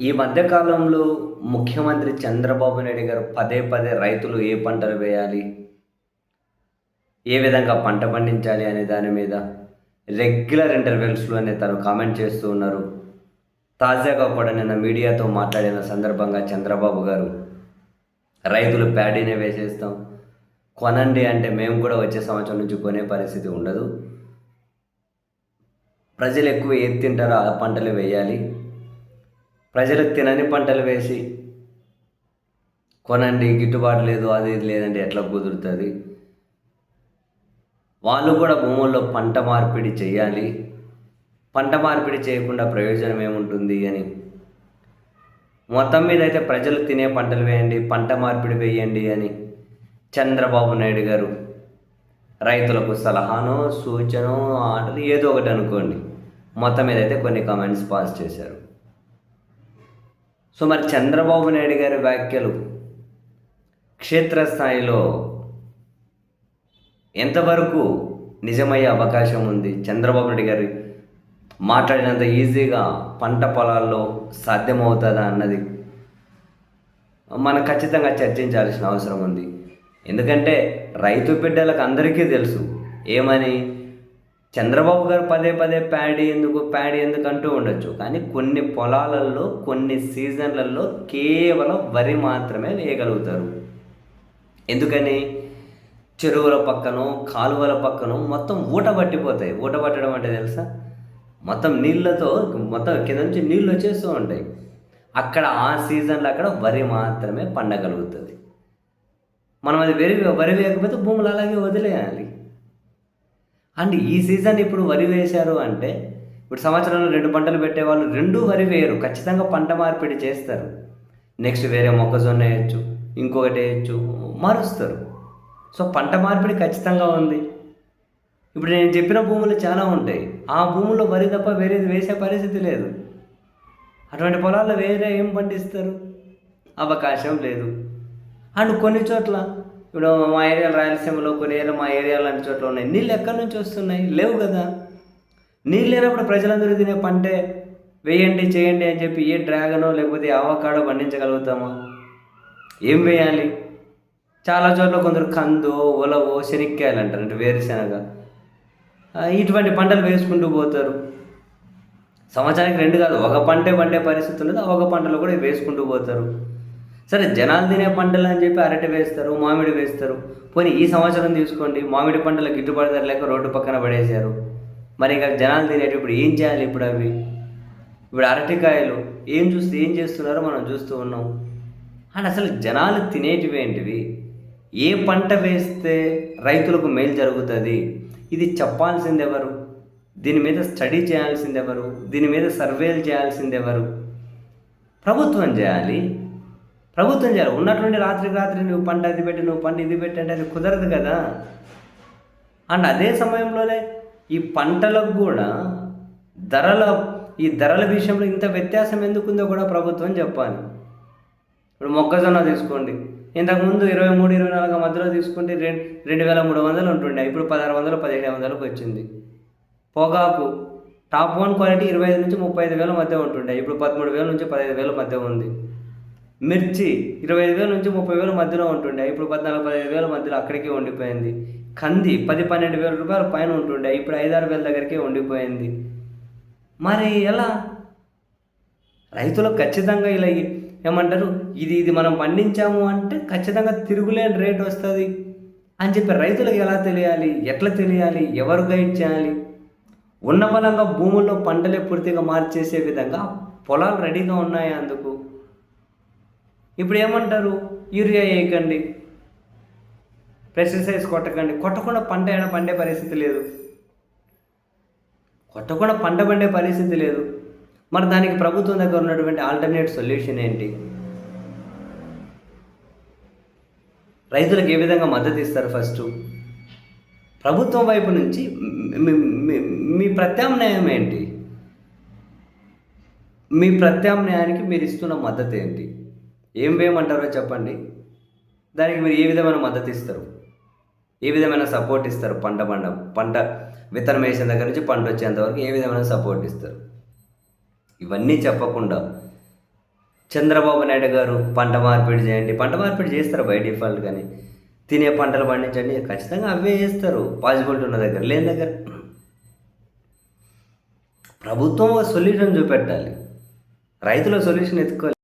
ఈ మధ్యకాలంలో ముఖ్యమంత్రి చంద్రబాబు నాయుడు గారు పదే పదే రైతులు ఏ పంటలు వేయాలి, ఏ విధంగా పంట పండించాలి అనే దాని మీద రెగ్యులర్ ఇంటర్వెల్స్లోనే తను కామెంట్ చేస్తూ ఉన్నారు. తాజాగా కూడా నిన్న మీడియాతో మాట్లాడిన సందర్భంగా చంద్రబాబు గారు రైతులు ప్యాడీనే వేసేస్తాం, కొనండి అంటే మేము కూడా వచ్చే సంవత్సరం నుంచి కొనే పరిస్థితి ఉండదు, ప్రజలు ఎక్కువ ఏది తింటారో ఆ పంటలు వేయాలి, ప్రజలు తినని పంటలు వేసి కొనండి గిట్టుబాటు లేదు అది ఇది లేదంటే ఎట్లా కుదురుతుంది, వాళ్ళు కూడా భూముల్లో పంట మార్పిడి చేయాలి, పంట మార్పిడి చేయకుండా ప్రయోజనం ఏముంటుంది అని మొత్తం మీద అయితే ప్రజలు తినే పంటలు వేయండి, పంట మార్పిడి వేయండి అని చంద్రబాబు నాయుడు గారు రైతులకు సలహానో సూచనో ఆటలు ఏదో ఒకటి అనుకోండి మొత్తం మీద అయితే కొన్ని కామెంట్స్ పాస్ చేశారు. సో మరి చంద్రబాబు నాయుడు గారి వ్యాఖ్యలు క్షేత్రస్థాయిలో ఎంతవరకు నిజమయ్యే అవకాశం ఉంది, చంద్రబాబు నాయుడు గారు మాట్లాడినంత ఈజీగా పంట పొలాల్లో సాధ్యమవుతుందా అన్నది మనం ఖచ్చితంగా చర్చించాల్సిన అవసరం ఉంది. ఎందుకంటే రైతు బిడ్డలకు అందరికీ తెలుసు ఏమని, చంద్రబాబు గారు పదే పదే ప్యాడీ ఎందుకు అంటూ ఉండొచ్చు, కానీ కొన్ని పొలాలలో కొన్ని సీజన్లలో కేవలం వరి మాత్రమే వేయగలుగుతారు. ఎందుకని, చెరువుల పక్కనో కాలువల పక్కనో మొత్తం ఊట పట్టిపోతాయి. ఊట పట్టడం అంటే తెలుసా, మొత్తం నీళ్ళతో మొత్తం కింద నుంచి నీళ్ళు వచ్చేస్తూ ఉంటాయి. అక్కడ ఆ సీజన్లో అక్కడ వరి మాత్రమే పండగలుగుతుంది. మనం అది వరి వేయకపోతే భూములు అలాగే వదిలేయాలి. అండ్ ఈ సీజన్ ఇప్పుడు వరి వేశారు అంటే ఇప్పుడు సంవత్సరంలో 2 పంటలు పెట్టేవాళ్ళు 2 వరి వేయరు, ఖచ్చితంగా పంట మార్పిడి చేస్తారు. నెక్స్ట్ వేరే మొక్కజొన్న వేయచ్చు, ఇంకొకటి వేయచ్చు, మారుస్తారు. సో పంట మార్పిడి ఖచ్చితంగా ఉంది. ఇప్పుడు నేను చెప్పిన భూములు చాలా ఉంటాయి, ఆ భూముల్లో వరి తప్ప వేరేది వేసే పరిస్థితి లేదు. అటువంటి పొలాల్లో వేరే ఏం పండిస్తారు, అవకాశం లేదు. అండ్ కొన్ని చోట్ల ఇప్పుడు మా ఏరియా రాయలసీమలో కొన్ని ఏరియా మా ఏరియా లాంటి చోట్ల ఉన్నాయి, నీళ్ళు ఎక్కడి నుంచి వస్తున్నాయి, లేవు కదా. నీళ్ళు లేనప్పుడు ప్రజలందరూ తినే పంటే వేయండి చేయండి అని చెప్పి ఏ డ్రాగనో లేకపోతే అవకాడో పండించగలుగుతామా, ఏం వేయాలి? చాలా చోట్ల కొందరు కందో ఉలవో శనక్కాయలు అంటారు, అంటే వేరుశెనగ, ఇటువంటి పంటలు వేసుకుంటూ పోతారు. సంవత్సరానికి 2 కాదు, ఒక పంటే పండే పరిస్థితి ఉండదు, ఒక పంటలో కూడా వేసుకుంటూ పోతారు. సరే జనాలు తినే పంటలు అని చెప్పి అరటి వేస్తారు, మామిడి వేస్తారు. పోనీ ఈ సంవత్సరం తీసుకోండి, మామిడి పంటలు గిట్టుబాటు ధర లేక రోడ్డు పక్కన పడేశారు. మరి ఇక జనాలు తినేటప్పుడు ఏం చేయాలి? ఇప్పుడు అవి ఇప్పుడు అరటికాయలు ఏం చేస్తున్నారో మనం చూస్తూ ఉన్నాం. అండ్ అసలు జనాలు తినేటివి ఏంటివి, ఏ పంట వేస్తే రైతులకు మేలు జరుగుతుంది, ఇది చెప్పాల్సింది ఎవరు, దీని మీద స్టడీ చేయాల్సింది ఎవరు, దీని మీద సర్వేలు చేయాల్సింది ఎవరు? ప్రభుత్వం చేయాలి. ఉన్నటువంటి రాత్రికి రాత్రి నువ్వు పంట అది పెట్టి నువ్వు పంట ఇది పెట్టి అంటే అది కుదరదు కదా. అండ్ అదే సమయంలోనే ఈ పంటలకు కూడా ధరల విషయంలో ఇంత వ్యత్యాసం ఎందుకుందో కూడా ప్రభుత్వం చెప్పాలి. ఇప్పుడు మొక్కజొన్న తీసుకోండి, ఇంతకుముందు 23-24 మధ్యలో తీసుకుంటే 2300 ఉంటుండే, ఇప్పుడు 1600-1700 వచ్చింది. పొగాకు టాప్ 1 క్వాలిటీ 25,000-35,000 మధ్య ఉంటుండే, ఇప్పుడు 13,000-15,000 మధ్య ఉంది. మిర్చి 25,000-30,000 మధ్యలో ఉంటుండే, ఇప్పుడు 14,000-15,000 మధ్యలో అక్కడికే ఉండిపోయింది. కంది 10,000-12,000 రూపాయల పైన ఉంటుండే, ఇప్పుడు 5,000-6,000 దగ్గరికే ఉండిపోయింది. మరి ఎలా? రైతులకు ఖచ్చితంగా ఇలా ఏమంటారు, ఇది మనం పండించాము అంటే ఖచ్చితంగా తిరుగులేని రేట్ వస్తుంది అని చెప్పి రైతులకు ఎలా తెలియాలి, ఎట్లా తెలియాలి, ఎవరు గైడ్ చేయాలి? ఉన్న బలంగా భూముల్లో పంటలే పూర్తిగా మార్చేసే విధంగా పొలాలు రెడీగా ఉన్నాయా అందుకు? ఇప్పుడు ఏమంటారు, యూరియా వేయకండి, పెస్టిసైడ్స్ కొట్టకుండా పంట పండే పరిస్థితి లేదు. మరి దానికి ప్రభుత్వం దగ్గర ఉన్నటువంటి ఆల్టర్నేట్ సొల్యూషన్ ఏంటి? రైతులకు ఏ విధంగా మద్దతు ఇస్తారు? ఫస్ట్ ప్రభుత్వం వైపు నుంచి మీ ప్రత్యామ్నాయం ఏంటి? మీ ప్రత్యామ్నాయానికి మీరు ఇస్తున్న మద్దతు ఏంటి? ఏం వేయమంటారో చెప్పండి, దానికి మీరు ఏ విధమైన మద్దతు ఇస్తారు, ఏ విధమైన సపోర్ట్ ఇస్తారు? పంట విత్తనం వేసిన దగ్గర నుంచి పంట వచ్చేంతవరకు ఏ విధమైన సపోర్ట్ ఇస్తారు? ఇవన్నీ చెప్పకుండా చంద్రబాబు నాయుడు గారు పంట మార్పిడి చేయండి, పంట మార్పిడి చేస్తారు బై డిఫాల్ట్. కానీ తినే పంటలు పండించండి, ఖచ్చితంగా అవే చేస్తారు పాసిబిలిటీ ఉన్న దగ్గర. లేని దగ్గర ప్రభుత్వం ఒక సొల్యూషన్ చూపెట్టాలి, రైతుల సొల్యూషన్ ఎత్తుకోవాలి.